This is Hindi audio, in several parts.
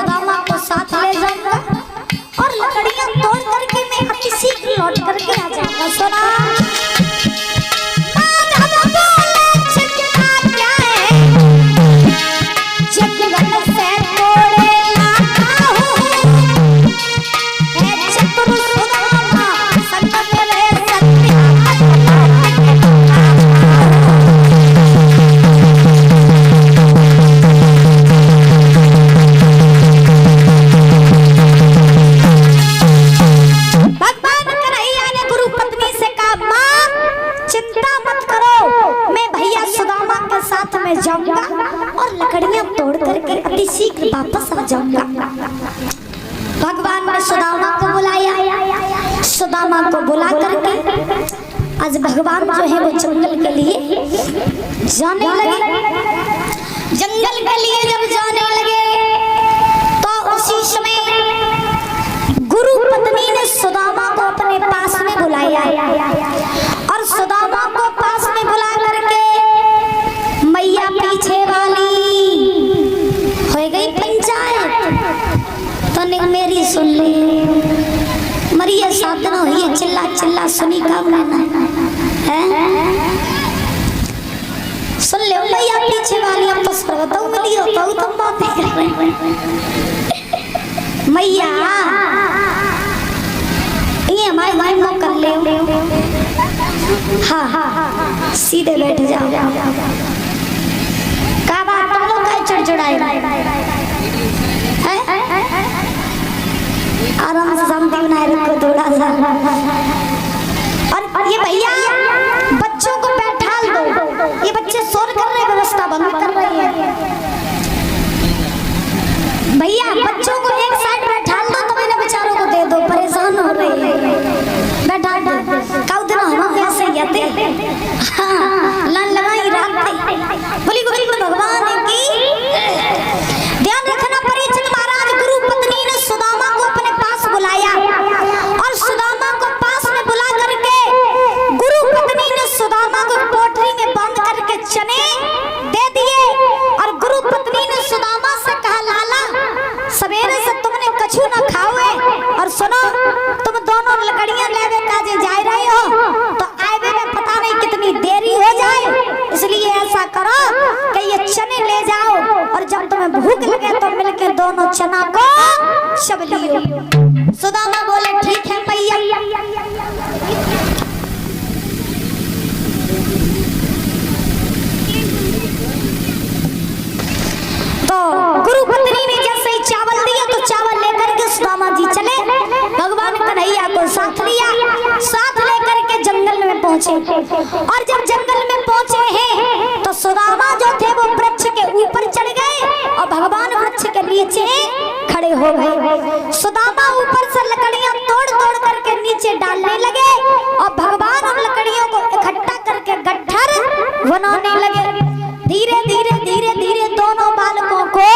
सुदामा को साथ ले जाऊंगा और लकड़ियां तोड़ करके मैं किसी की लौट करके आ जाऊंगा। सुना और लकड़ियां तोड़ करके अति शीघ्र वापस आ जाऊंगा। भगवान ने सुदामा को बुलाया। सुदामा को बुला करके आज भगवान जो है वो जंगल के लिए जाने लगे। जंगल के लिए जब जाने लगे तो उसी समय गुरु पत्नी ने सुदामा को अपने पास में बुलाया और सुदामा को पास में बुला करके मैया पीछे वाली हो गई पंचायत तो मेरी सुन ले मरिया साधन हुई चिल्ला चिल्ला सुनी काम लेना है। सुन ले मैया पीछे वाली अब तो सर्वतों मिली हो तो तुम बातें कर रहे मैया ये हमारे भाई मुँह कर ले। हाँ सीधे बैठ जाओ। का बात तुम लोग का चिड़चिड़ाए आराम से शांति बनाए रखो थोड़ा सा। और ये भैया बच्चों को बैठा दो, ये बच्चे शोर कर रहे, व्यवस्था बंद कर रही है। भैया बच्चों को एक साइड बैठा दो तो मैंने बेचारों को दे दो, परेशान हो रही है। बैठा दो कौ दिन हम ऐसे जाते हाँ लान लगाई रात बोली बोली भगवान की। ध्यान रखना परीक्षित महाराज गुरु पत्नी ने सुदामा को अपने पास बुलाया और सुदामा को पास में बुला करके गुरु पत्नी ने सुदामा को पोटली में बंद करके चने दे दिए और गुरु पत्नी ने सुदामा से कहा लाला सवेरे से तुमने कछु न खाओए और सुनो तुम दोनों लकड़ियां लेवे काजे जा रहे हो तो आए में पता नहीं कितनी देरी हो जाए, इसलिए ऐसा करो कि ये चने ले जाओ और जब तुम्हें भूख लगे तो मिलकर दोनों चना को चब लियो। सुदामा बोले ठीक है मैया। तो गुरु पत्नी ने जैसे ही चावल दिया तो चावल लेकर के सुदामा जी चले। भगवान कन्हैया को साथ लिया, साथ लेकर के जंगल में पहुंचे और जब जंगल में पहुंचे हैं तो सुदामा जो थे वो वृक्ष के ऊपर चढ़ गए और भगवान वृक्ष के नीचे खड़े हो गए। सुदामा ऊपर से लकड़ियां तोड़ तोड़ करके नीचे डालने लगे और भगवान उन लकड़ियों को इकट्ठा करके गट्ठर बनाने लगे। धीरे धीरे धीरे धीरे दोनों बालकों को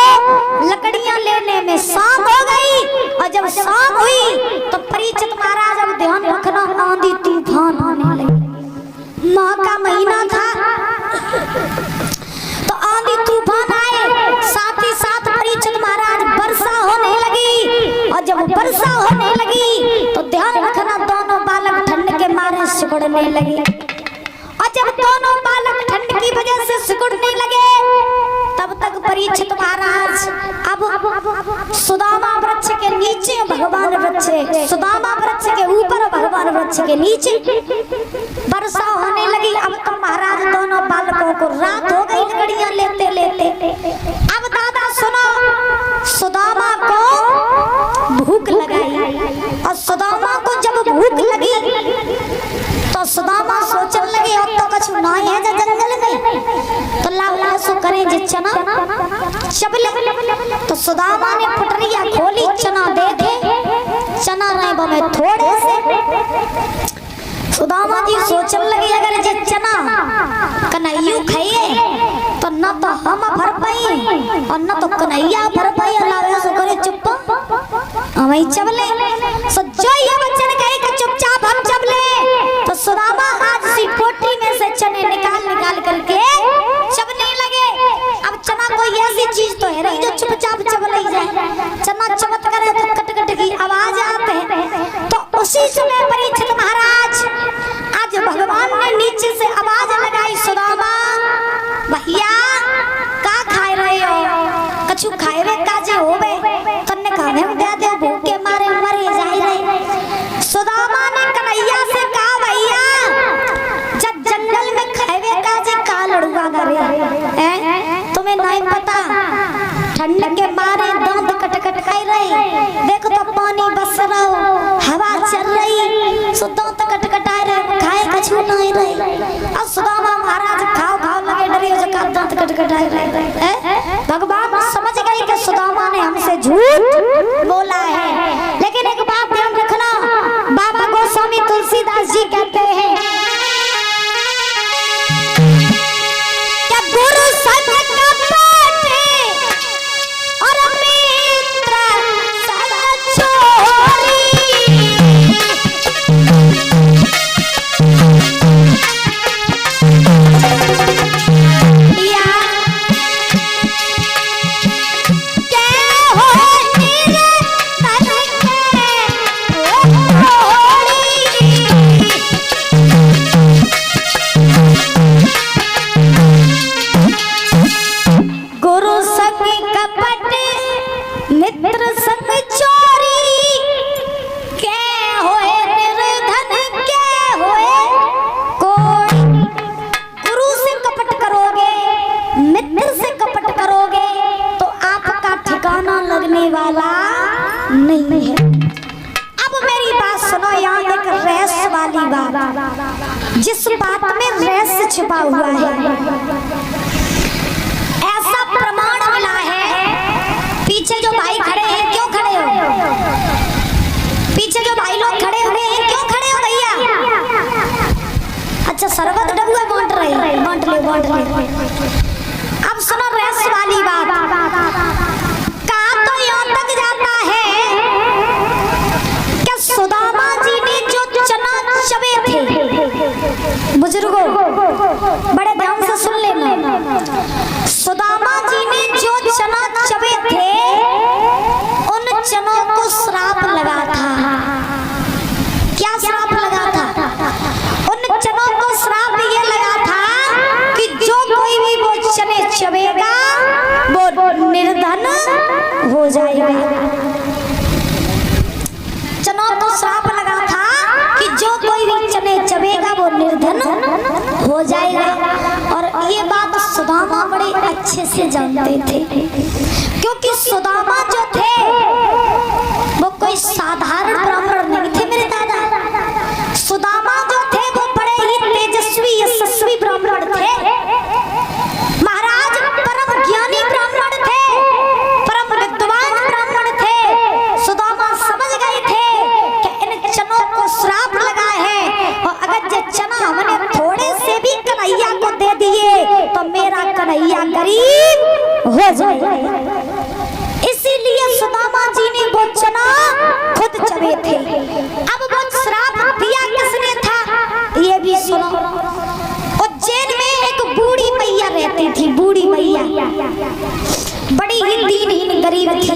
लकड़ियां लेने में शाम हो गई और जब शाम हुई तो परीक्षित महाराज अब ध्यान रखना आंधी तूफान आने लगी। माह का महीना था तो आंधी तूफान आए, साथ ही साथ परीक्षित महाराज वर्षा होने लगी और जब वर्षा होने लगी तो ध्यान रखना दोनों बालक ठंड के मारे सिकुड़ने लगे और जब दोनों बालक ठंड की वजह से सिकुड़ने लगे तब तक परीक्षित महाराज अब सुदामा वृक्ष के नीचे भगवान वृक्ष, सुदामा वृक्ष के ऊपर भगवान वृक्ष के नीचे वर्षा होने लगी। अब तो महाराज दोनों बालकों को रात हो गई लकड़ियां लेते लेते। अब दादा सुनो, सुदामा को भूख लगाई और सुदामा को जब भूख लगी तो सुदामा सोचने लगे अब तो कुछ नहीं है जंगल में तो लाओ सो करें जे चना चबले। तो सुदामा ने पटरिया खोली, चना दे दे, चना रहे बमे थोड़े से। सुदामा जी सोचने लगे अगर जे चना कन्हैया खाइए तो न तो हम भर पाई और न तो कन्हैया भर पाई। अल्लाह सो करे चुप हमें चबले। सो जो ये बच्चन कहे कि चुपचाप हम चबले तो सुदामा आज सी पोटली में से चने निकाल निकाल करके चबने लगे। अब चना कोई ऐसी चीज तो है नहीं जो चुपचाप चबल ही जाए। भागा रे हैं? तुम्हें नहीं पता ठंड के मारे दांत कट खाई रहे। देखो तो पानी बस रहा हो, हवा चल रही, सो दांत कट आए रहे, खाए कछु नहीं रहे। अब सुदामा महाराज खाओ लगे डरे हो जका दांत कट आए रहे। भगवान समझ गए कि सुदामा ने हमसे झूठ बोला है। लेकिन एक बात ध्यान रखना, बाबा गोस्वामी तुलसीदास जी कहते हैं कि गुरु सब कपटे और मित्र सब चोरी। वाला नहीं है। अब मेरी बात सुनो, यहाँ एक रहस्य वाली बात, जिस बात में रहस्य छिपा हुआ है, ऐसा प्रमाण मिला है। पीछे जो भाई खड़े हैं, क्यों खड़े हो? पीछे जो भाई लोग खड़े हुए हैं, क्यों खड़े हो भैया? अच्छा, शरबत डबुआ बांट ले। अब सुनो रहस्य वाली बात। तक जाता है कि सुदामा जी ने जो चना चबे थे, बुजुर्गों बड़े ध्यान से सुन लेना, सुदामा जी ने जो चना चबे थे उन चनों को श्राप लगा था। क्या श्राप लगा था? उन चनों को श्राप ये लगा था कि जो कोई भी वो चने चबेगा वो निर्धन हो जाएगा। चनों को श्राप लगा था कि जो कोई भी चने चबेगा वो निर्धन हो जाएगा। और ये बात सुदामा बड़े अच्छे से जानते थे, क्योंकि सुदामा जो थे वो कोई साधारण ब्राह्मण नहीं थे मेरे दादा। सुदामा जो थे वो बड़े ही तेजस्वी यशस्वी ब्राह्मण थे। महाराज परम ज्ञानी ब्राह्मण थे, श्राप लगा है। और अगर ये चना हमने थोड़े से भी कन्हैया को दे दिए तो मेरा कन्हैया गरीब हो जाएगा। इसीलिए सुदामा जी ने वो चना खुद चबे थे। अब वो श्राप दिया किसने था ये भी सुनो। उज्जैन में एक बूढ़ी मैया रहती थी, बूढ़ी मैया बड़ी ही दीनहीन गरीब थी।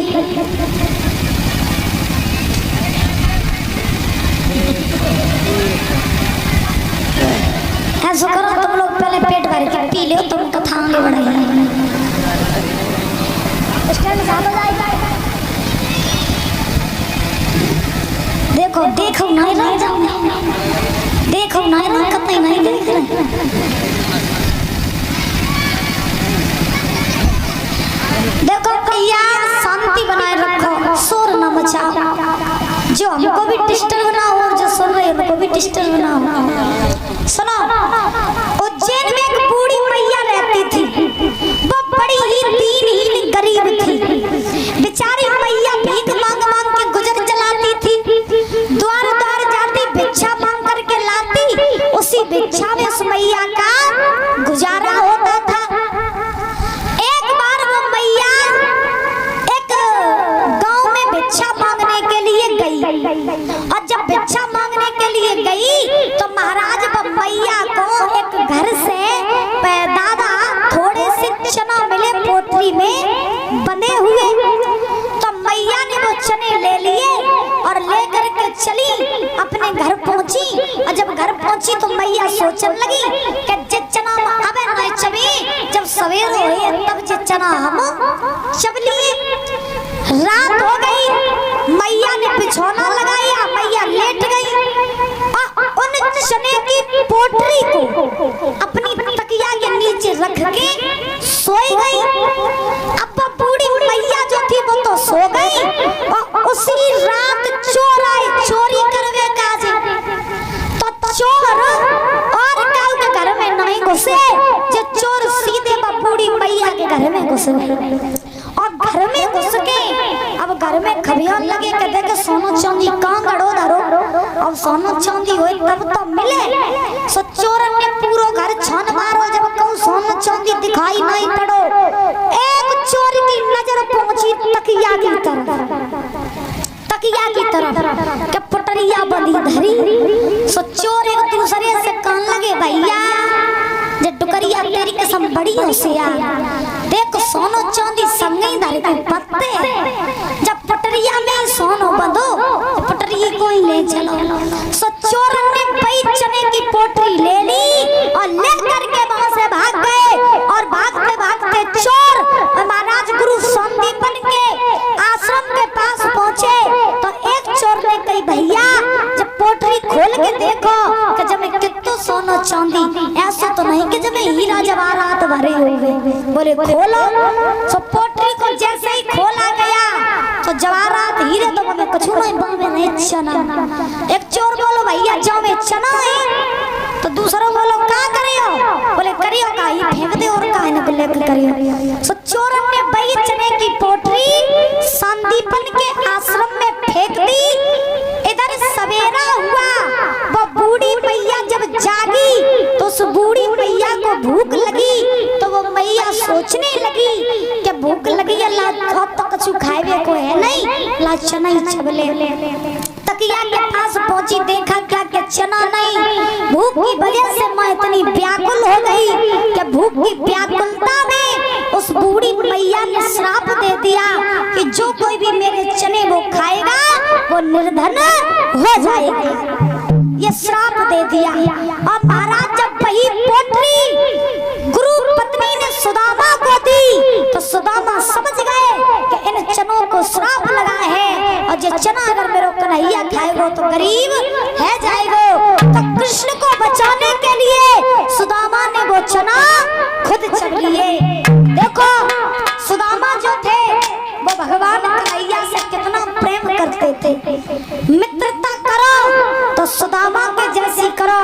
ऐसा करो तुम लोग पहले पेट भर के पी लो, तुम कथा आगे बढ़ाइए। देखो नहीं रह जाओ, देखो नहीं रह कतई नहीं देख रहे। देखो भैया शांति बनाए रखो, शोर न मचाओ, जो हमको भी डिस्टर्ब ना हो और जो सुन रहे हैं उनको भी डिस्टर्ब ना हो। सुनो, उज्जैन में एक बूढ़ी मैया रहती थी, वो बड़ी ही दीनहीन गरीब थी। बेचारी मैया भीख मांग मांग के गुजर चलाती थी, द्वार द्वार जाती भिक्षा मांग करके लाती, उसी भिक्षा में उस मैया का गुजारा होता था। एक बार वो मैया एक गांव में भिक्षा मांगने के लिए गई, और जब भिक्षा मांगने के लिए गई तो महाराज मैया को एक घर से दादा थोड़े से चना मिले पोटली में बंधे हुए, तो मैया ने वो चने ले लिए और लेकर के चली अपने घर पहुंची। और जब घर पहुंची तो मैया सोचने लगी कि जे चना अबे नहीं चबी, जब सवेर हुई तब जे चना हम चब लिए। रात हो गई, मैया ने बिछौना लगाया, मैया लेट गई और उन चने की पोटली को अपनी तकिया के नीचे रख घुस गए और घर में घुस के अब घर में खबियान लगे के देखे सोनो चांदी कहाँ गड़ो धरो। अब सोनो चांदी होए तब तो मिले। सो चोरन ने पूरा घर छान मारो, जब कहूँ सोनो चांदी दिखाई नहीं पड़ो, एक चोर की नजर पहुंची तकिया की तरफ के पटरिया बंधी धरी। सो चोर एक दूसरे से कान लगे, भैया जे टुकरिया तेरी कसम बड़ी होशियार, देख सोनो चांदी संगे धरे के पत्ते, जब पटरिया में सोनो बंधो पटरी को ही ले चलो। सो चोर ने पई चने की पोटरी ले ली और ले करके वहां से भाग गए। और भागते भागते चोर महाराज गुरु संदीपन के आश्रम के पास पहुंचे तो एक चोर ने कही, भैया जब पोटरी खोल के देखो कि जब कितो सोनो चांदी, ऐसा तो नहीं कि जब हीरा जवाहरात भरे हुए। बोले खोलो। सो पोटरी को जैसे ही खोला गया तो जवाहरात हीरे तो हमें कुछ नहीं चना। एक चोर बोलो, भैया जाओ में चना है। तो दूसरा बोलो का करियो? बोले करियो का ही फेंक दे और का न लेकर करियो। सो चोर ने बई चने की पोटरी संदीपन के आश्रम में फेंक दी। इधर सवेरा हुआ, वो बूढ़ी मैया जब जागी तो उस बूढ़ी मैया को भूख लगी तो वो मैया सोचने लगी कि भूख लगी अल्लाह तो कुछ खाए को है नहीं, ला चना ही छबले। तकिया के पास पहुंची, देखा क्या कि चना नहीं। भूख की वजह से मैं इतनी व्याकुल हो गई कि भूख की व्याकुलता में उस बूढ़ी मैया ने श्राप दे दिया कि जो कोई भी मेरे चने वो खाएगा वो निर्धन हो जाएगा। ये श्राप दे दिया। और महाराज जब वही पोटरी गुरु पत्नी ने सुदामा को दी तो सुदामा समझ गए कि इन चनों को श्राप लगा है और ये चना अगर मेरे कन्हैया खाएगा तो गरीब है जाएगा। तो कृष्ण को बचाने के लिए सुदामा ने वो चना खुद चख लिए। देखो सुदामा जो थे वो भगवान कन्हैया से कितना प्रेम करते थे। मित्रता करो तो सुदामा के जैसी करो,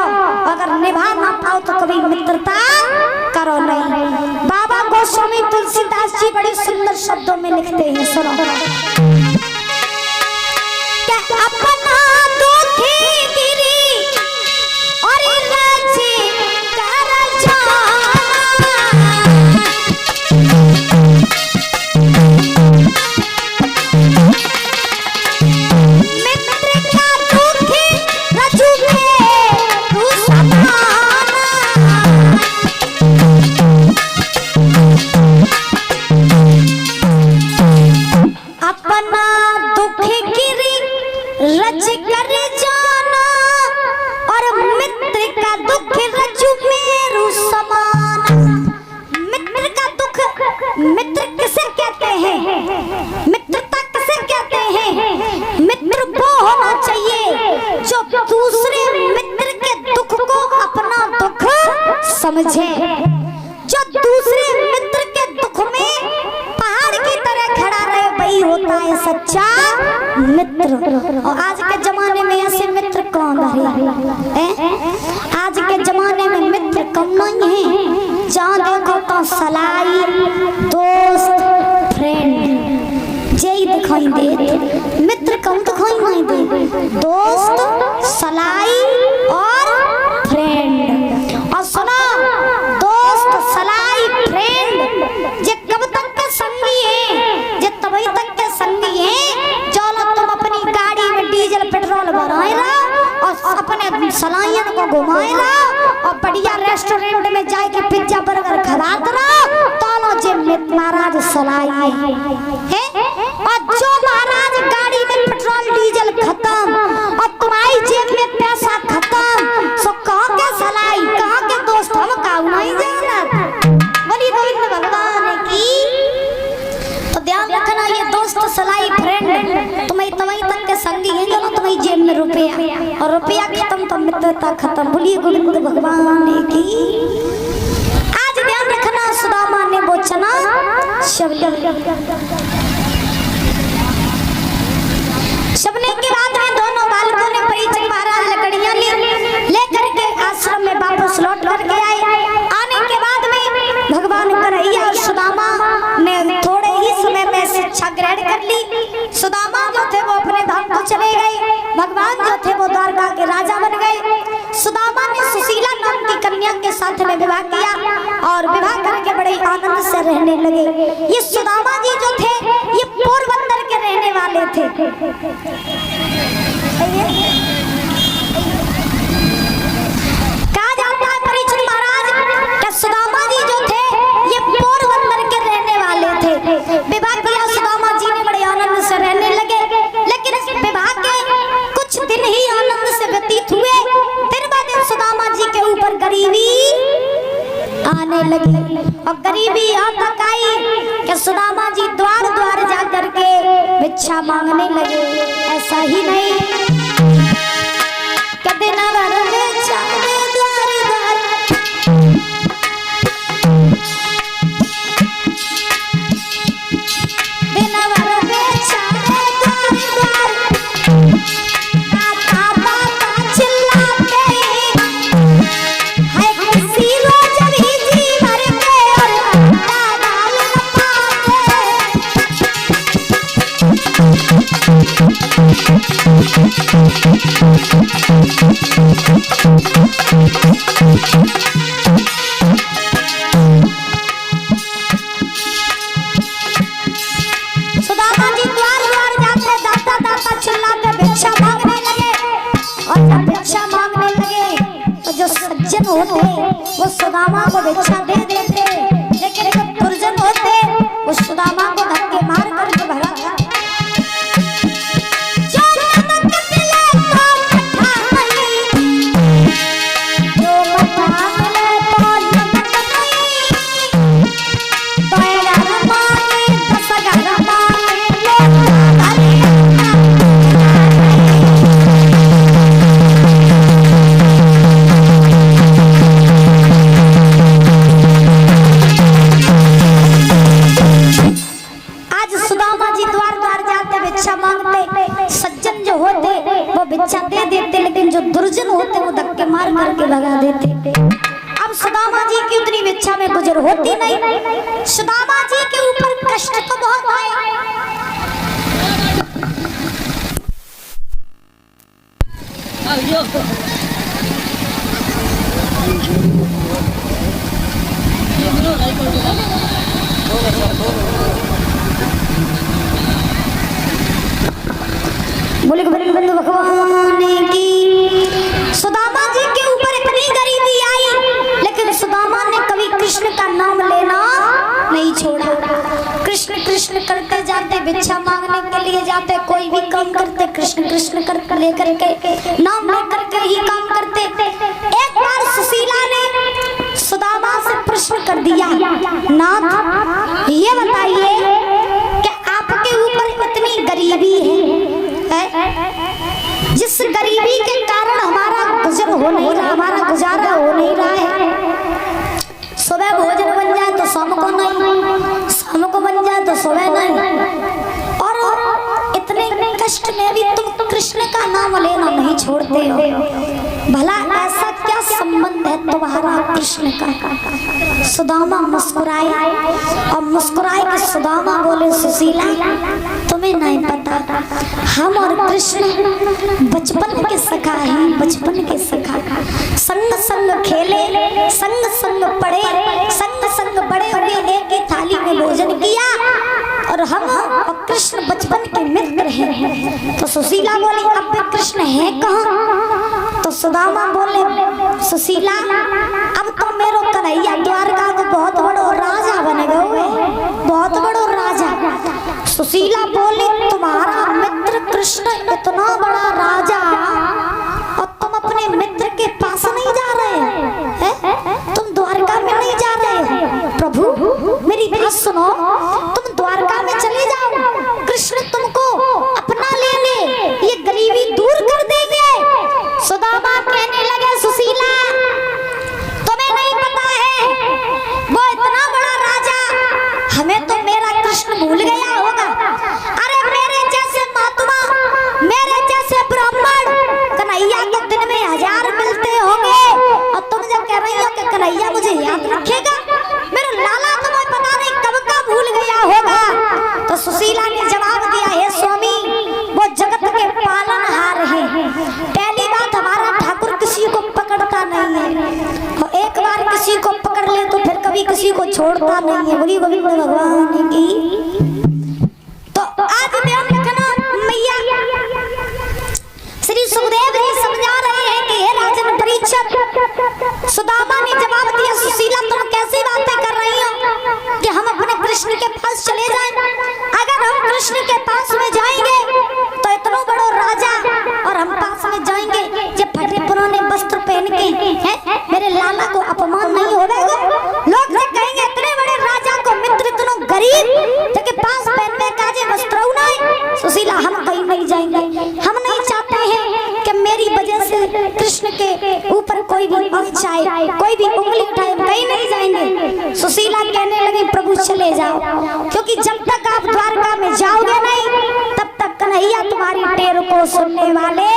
अगर निभा ना पाओ तो कभी मित्रता करो नहीं। बाबा गोस्वामी तुलसीदास जी बड़े सुंदर शब्दों में लिखते हैं, सुनो। अपना दुखी गिरी और राजी कर जाना, मित्र का दुखी रजू में तू समाना। अपना दुखी गिरी रज कर जाना और मित्र का दुख रज्जु में समाना। मित्र का दुख, मित्र किसे कहते हैं? मित्रता किसे कहते हैं? मित्र वो होना चाहिए जो दूसरे मित्र के दुख को अपना दुख समझे, जो दूसरे मित्र के दुख में पहाड़ की तरह खड़ा रहे, वही होता है सच्चा मित्र। और आज के जमाने में ऐसे मित्र कौन है? आज के जमाने में मित्र कम नहीं है। जहाँ देखो तो सलाई, दोस्त, फ्रेंड यही दिखाई दे। मित्र कम दिखाई नहीं दे, दोस्त, सलाई और फ्रेंड। और सुनो, दोस्त, सलाई, फ्रेंड ये कब तक के संगी हैं? ये तभी तक के संगी हैं जो तुम अपनी गाड़ी में डीजल पेट्रोल भराए रहो और अपने सलाइयन को घुमाए रहो और बढ़िया रेस्टोरेंट में जाके पिज्जा बर्गर खवाते रहो। तो जे महाराज सलाई है और जो महाराज गाड़ी में पेट्रोल डीजल खत्म और तुम्हारी जेब में पैसा खत्म, सो कहाँ के सलाई, कहाँ के दोस्त, हम काऊ नहीं जाना। बोली गोविंद भगवान की। तो ध्यान रखना, ये दोस्त, सलाई, फ्रेंड तुम्हें तभी तक के संगी है जो तुम्हारी जेब में रुपया, और रुपया खत्म तो मित्रता खत्म। बोलिए गोविंद भगवान की। आज ध्यान रखना, सुदामा ने वो चना शबने के बाद में दोनों बालकों ने परिचय महाराज लकड़ियां लेकर के आश्रम में वापस लौट कर के आए। आने के बाद में भगवान कन्हैया और सुदामा ने भिक्षा ग्रहण कर ली। सुदामा जो थे वो अपने धाम को चले गए। भगवान जो थे वो द्वारका के राजा बन गए। सुदामा ने सुशीला नाम की कन्या के साथ में विवाह किया और विवाह करके बड़े आनंद से रहने लगे। ये सुदामा जी जो थे ये पोरबंदर के रहने वाले थे। कहा जाता है परीक्षित महाराज कि सुदामा जी जो थे ये पोरबंदर के रहने वाले थे। विवाह किया सुदामा जी ने, बड़े आनंद से रहने लगे। लेकिन इस विवाह के कुछ दिन ही आनंद से व्यतीत हुए, दिन ब दिन सुदामा जी के ऊपर गरीबी आने लगी। और गरीबी यहाँ तक आई कि सुदामा जी द्वार द्वार जा करके भिक्षा मांगने लगे। ऐसा ही नहीं कि दिन भर भिक्षा द्वार द्वार, दिन भर भिक्षा द्वार द्वार, दाता दाता चिल्लाते है, किसी रोज भी जी भर के और डाल सुदामा जी द्वार द्वार जाते दाता दाता चिल्लाते भिक्षा मांगने लगे। और जब भिक्षा मांगने लगे तो जो सज्जन होते वो सुदामा को भिक्षा दे देते, लेकिन जो दुर्जन होते वो सुदामा को धक्के मार करके भगा। सज्जन जो होते वो भिक्षा दे देते, लेकिन जो दुर्जन होते वो धक्के मार मार के भगा देते। अब सुदामा जी की उतनी भिक्षा में गुजर होती नहीं। सुदामा जी के ऊपर कष्ट तो बहुत आए। बोले बंधु भगवान की। सुदामा जी के ऊपर इतनी गरीबी आई, लेकिन सुदामा ने कभी कृष्ण का नाम लेना नहीं छोड़ा। कृष्ण कृष्ण करते जाते, भिक्षा मांगने के लिए जाते, कोई भी काम करते कृष्ण कृष्ण कर लेकर के, नाम लेकर के ही काम करते। एक बार सुशीला ने सुदामा से प्रश्न कर दिया, नाथ ये बताइए कि आपके ऊपर इतनी गरीबी है, जिस गरीबी के कारण हमारा गुजर हो नहीं रहा, हमारा गुजारा हो नहीं रहा है। सुबह भोजन बन जाए तो शाम को नहीं, शाम को बन जाए तो सुबह नहीं, और इतने कष्ट में भी तुम कृष्ण का नाम लेना नहीं छोड़ते हो। भला ऐसा क्या संबंध है तुम्हारा कृष्ण का? सुदामा मुस्कुराए और मुस्कुराए कि सुदामा बोले, सुशीला तुम्हें नहीं पता, हम और कृष्ण बचपन के सखा हैं, बचपन के सखा। संग संग खेले, संग संग पढ़े, संग संग बड़े हुए, एक ही थाली में भोजन किया, और हम और कृष्ण बचपन के मित्र हैं। तो सुशीला बोली, अब भी कृष्ण है कहाँ? तो सुदामा बोले, सुशीला अब तो मेरो कन्हैया द्वारका को बहुत बड़ो राजा बन गए, बहुत बड़ो राजा। सुशीला बोली, तुम्हारा मित्र कृष्ण इतना बड़ा राजा और तुम अपने मित्र के पास नहीं जा रहे हैं? तुम द्वारका में नहीं जा रहे? प्रभु मेरी बात सुनो, तुम द्वारका में चले जाओ, कृष्ण तुमको अपना ले ले, ये गरीबी दूर कर देंगे। सुदामा कहने लगे, सुशीला तुम्हें नहीं पता है वो इतना बड़ा राजा, हमें तो मेरा कृष्ण भूल गया होगा। अरे मेरे जैसे महात्मा, मेरे जैसे ब्राह्मण कन्हैया को दिन में 1000 मिलते होंगे, और तुम जब कह रही हो कि कन्हैया मुझे याद रखेगा, मेरा लाला तुम्हें पता नहीं कब का भूल छोड़ता नहीं है। बोली गोविंद भगवान की। तो आज ध्यान रखना, मैया श्री सुखदेव जी समझा रहे हैं कि हे राजन परीक्षित, सुदामा ने जवाब दिया, सुशीला तुम कैसी बातें कर रही हो कि हम अपने कृष्ण के पास चले जाएं? अगर हम कृष्ण के पास में जाएंगे तो इतना बड़ा राजा और हम पास में जाएंगे ये फटे पुराने वस्त्र पहन के हैं, मेरे लाला को अपमान नहीं होगा? लोग ये कहेंगे इतने बड़े राजा को मित्र इतना गरीब के पास पहनने का जे वस्त्र नहीं। सुशीला हम कहीं नहीं जाएंगे, हम नहीं चाहते हैं कि मेरी वजह से कृष्ण के ऊपर कोई भी अंश आए, कोई भी उंगली उठाए, कहीं नहीं जाएंगे। सुशीला कहने लगी प्रभु चले जाओ, क्योंकि जब तक आप द्वारका में जाओगे नहीं तब तक कन्हैया तुम्हारी टेर को सुनने वाले